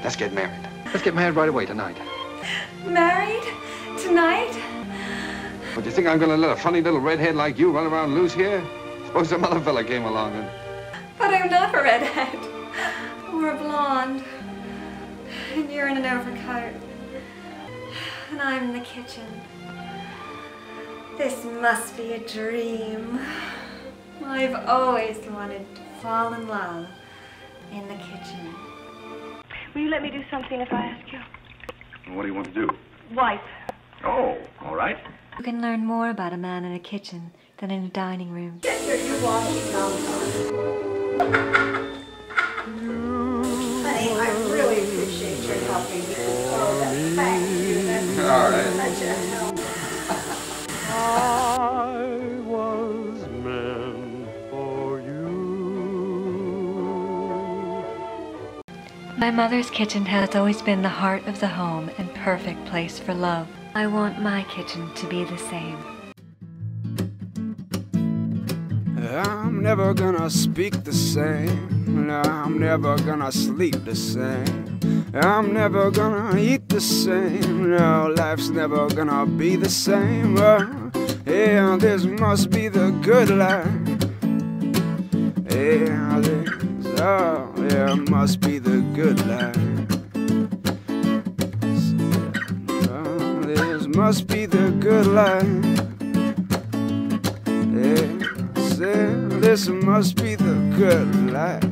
Let's get married. Let's get married right away tonight. Married? Tonight? But you think I'm gonna let a funny little redhead like you run around loose here? Suppose some other fella came along and... But I'm not a redhead. Or a blonde. And you're in an overcoat. And I'm in the kitchen. This must be a dream. I've always wanted to fall in love in the kitchen. Will you let me do something if I ask you? What do you want to do? Wipe. Oh, all right. You can learn more about a man in a kitchen than in a dining room. You wash it down. Honey, I really appreciate your helping me. Thank you. That's All right. such a help. I was meant for you. My mother's kitchen has always been the heart of the home and perfect place for love. I want my kitchen to be the same. I'm never gonna speak the same. No, I'm never gonna sleep the same. I'm never gonna eat the same. No, life's never gonna be the same. Yeah, this must be the good life. Yeah, must be the good life. This must be the good life. Yeah, this must be the good life.